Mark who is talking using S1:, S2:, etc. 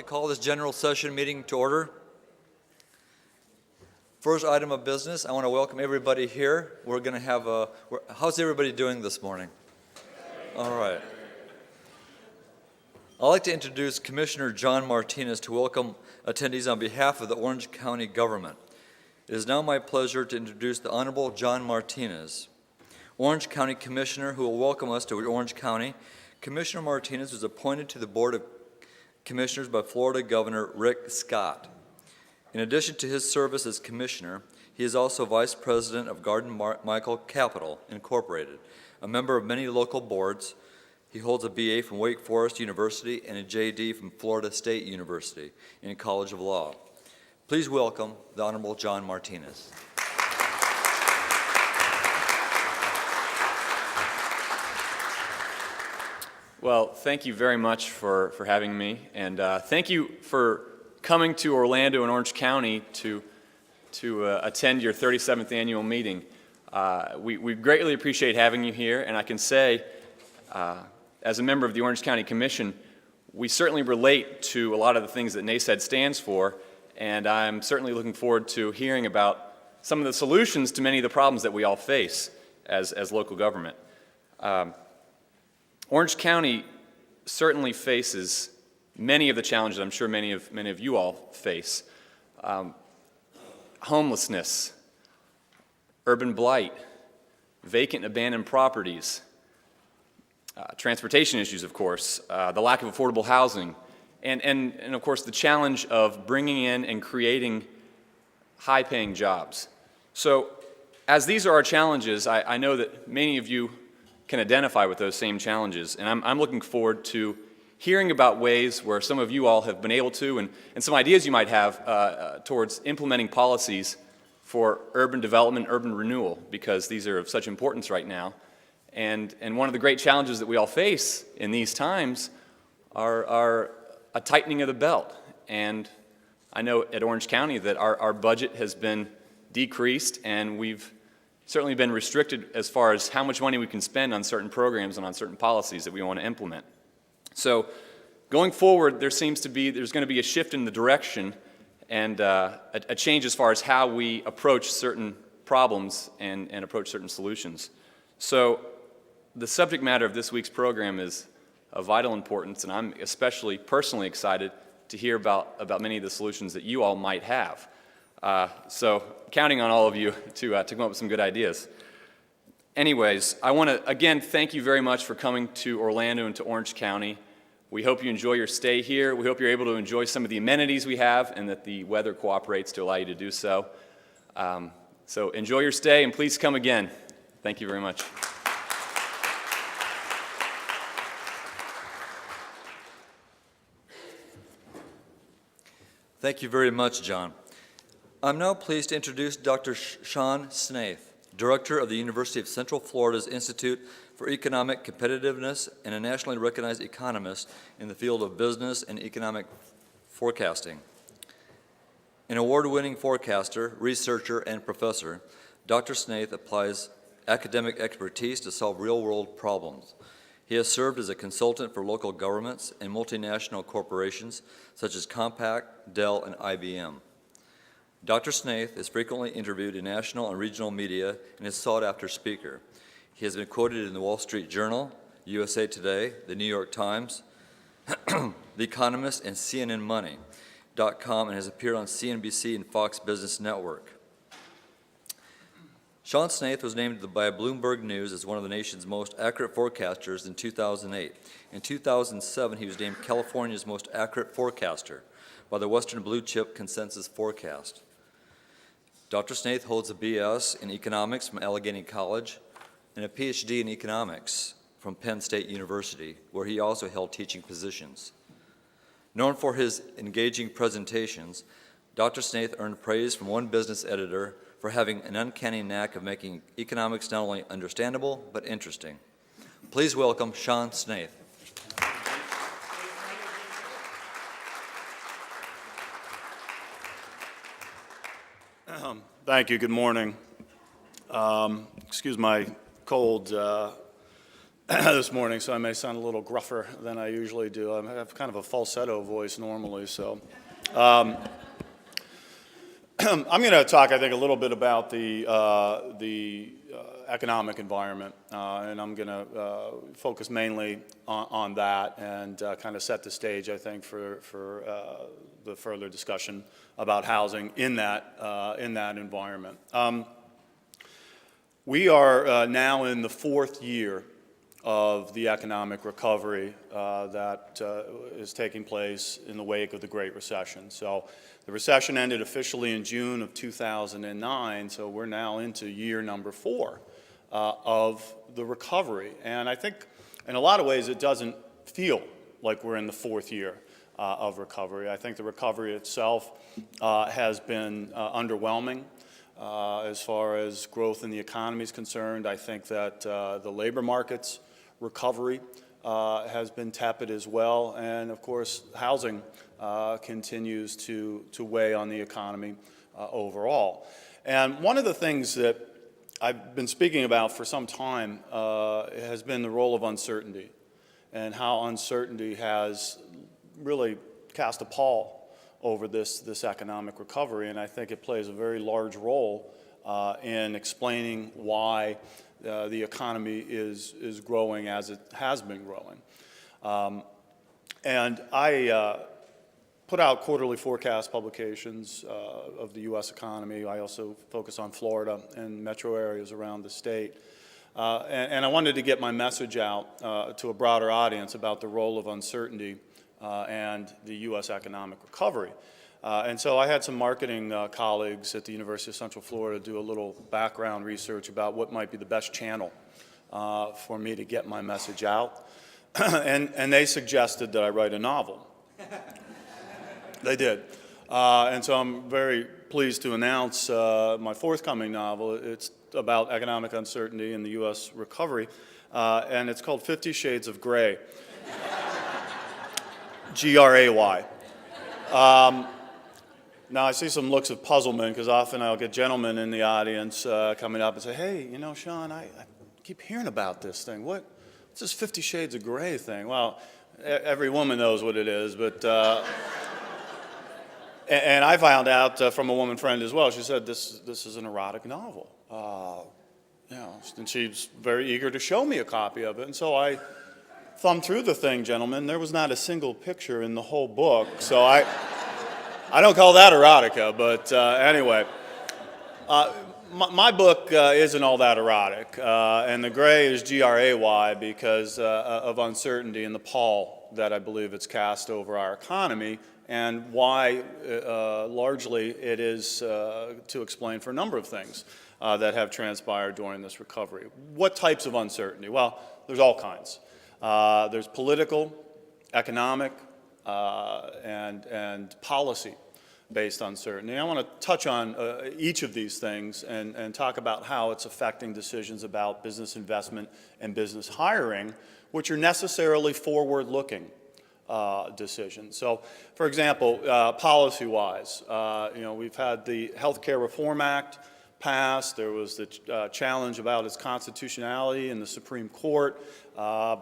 S1: call this general session meeting to order. First item of business, I want to welcome everybody here. We're going to have a, how's everybody doing this morning? All right. I'd like to introduce Commissioner John Martinez to welcome attendees on behalf of the Orange County government. It is now my pleasure to introduce the Honorable John Martinez, Orange County Commissioner, who will welcome us to Orange County. Commissioner Martinez was appointed to the Board of Commissioners by Florida Governor Rick Scott. In addition to his service as Commissioner, he is also Vice President of Garden Michael Capital, Incorporated, a member of many local boards. He holds a BA from Wake Forest University and a JD from Florida State University in College of Law. Please welcome the Honorable John Martinez.
S2: Well, thank you very much for having me, and thank you for coming to Orlando and Orange County to attend your 37th annual meeting. We greatly appreciate having you here, and I can say, as a member of the Orange County Commission, we certainly relate to a lot of the things that NACCED stands for, and I'm certainly looking forward to hearing about some of the solutions to many of the problems that we all face as local government. Orange County certainly faces many of the challenges I'm sure many of you all face. Homelessness, urban blight, vacant and abandoned properties, transportation issues, of course, the lack of affordable housing, and of course the challenge of bringing in and creating high-paying jobs. So as these are our challenges, I know that many of you can identify with those same challenges, and I'm looking forward to hearing about ways where some of you all have been able to, and some ideas you might have towards implementing policies for urban development, urban renewal, because these are of such importance right now. And one of the great challenges that we all face in these times are a tightening of the belt. And I know at Orange County that our budget has been decreased, and we've certainly been restricted as far as how much money we can spend on certain programs and on certain policies that we want to implement. So going forward, there's going to be a shift in the direction and a change as far as how we approach certain problems and approach certain solutions. So the subject matter of this week's program is of vital importance, and I'm especially personally excited to hear about many of the solutions that you all might have. So counting on all of you to come up with some good ideas. Anyways, I want to again thank you very much for coming to Orlando and to Orange County. We hope you enjoy your stay here. We hope you're able to enjoy some of the amenities we have and that the weather cooperates to allow you to do so. So enjoy your stay and please come again. Thank you very much.
S1: Thank you very much, John. I'm now pleased to introduce Dr. Sean Snaith, Director of the University of Central Florida's Institute for Economic Competitiveness and a nationally recognized economist in the field of business and economic forecasting. An award-winning forecaster, researcher, and professor, Dr. Snaith applies academic expertise to solve real-world problems. He has served as a consultant for local governments and multinational corporations such as Compaq, Dell, and IBM. Dr. Snaith is frequently interviewed in national and regional media and is a sought-after speaker. He has been quoted in the Wall Street Journal, USA Today, the New York Times, The Economist, and CNNMoney.com, and has appeared on CNBC and Fox Business Network. Sean Snaith was named by Bloomberg News as one of the nation's most accurate forecasters in 2008. In 2007, he was named California's most accurate forecaster by the Western Blue Chip Consensus Forecast. Dr. Snaith holds a BS in economics from Allegheny College and a PhD in economics from Penn State University, where he also held teaching positions. Known for his engaging presentations, Dr. Snaith earned praise from one business editor for having an uncanny knack of making economics not only understandable, but interesting. Please welcome Sean Snaith.
S3: Thank you. Good morning. Excuse my cold. this morning, so I may sound a little gruffer than I usually do. I have kind of a falsetto voice normally, so. I'm going to talk, I think, a little bit about the economic environment, and I'm going to focus mainly on that and kind of set the stage, I think, for the further discussion about housing in that environment. We are now in the fourth year of the economic recovery that is taking place in the wake of the Great Recession. So the recession ended officially in June of 2009, so we're now into year number 4 of the recovery. And I think in a lot of ways it doesn't feel like we're in the fourth year of recovery. I think the recovery itself has been underwhelming. As far as growth in the economy is concerned, I think that the labor market's recovery has been tepid as well, and of course housing continues to weigh on the economy overall. And one of the things that I've been speaking about for some time has been the role of uncertainty, and how uncertainty has really cast a pall over this economic recovery, and I think it plays a very large role in explaining why the economy is growing as it has been growing. And I put out quarterly forecast publications of the U.S. economy. I also focus on Florida and metro areas around the state. And I wanted to get my message out to a broader audience about the role of uncertainty and the U.S. economic recovery. And so I had some marketing colleagues at the University of Central Florida do a little background research about what might be the best channel for me to get my message out. And they suggested that I write a novel. They did. And so I'm very pleased to announce my forthcoming novel. It's about economic uncertainty in the U.S. recovery, and it's called 50 Shades of Gray. G-R-A-Y. Now, I see some looks of puzzlement, because often I'll get gentlemen in the audience coming up and say, hey, you know, Sean, I keep hearing about this thing. What's this 50 Shades of Gray thing? Well, every woman knows what it is, but... and I found out from a woman friend as well. She said, this is an erotic novel. You know, and she's very eager to show me a copy of it. And so I thumbed through the thing, gentlemen. There was not a single picture in the whole book. So I don't call that erotica, but anyway. My book isn't all that erotic, and the gray is G-R-A-Y because of uncertainty and the pall that I believe it's cast over our economy, and why largely it is to explain for a number of things that have transpired during this recovery. What types of uncertainty? Well, there's all kinds. There's political, economic, and policy-based uncertainty. I want to touch on each of these things and talk about how it's affecting decisions about business investment and business hiring, which are necessarily forward-looking decisions. So, for example, policy-wise, you know, we've had the Health Care Reform Act passed. There was the challenge about its constitutionality in the Supreme Court.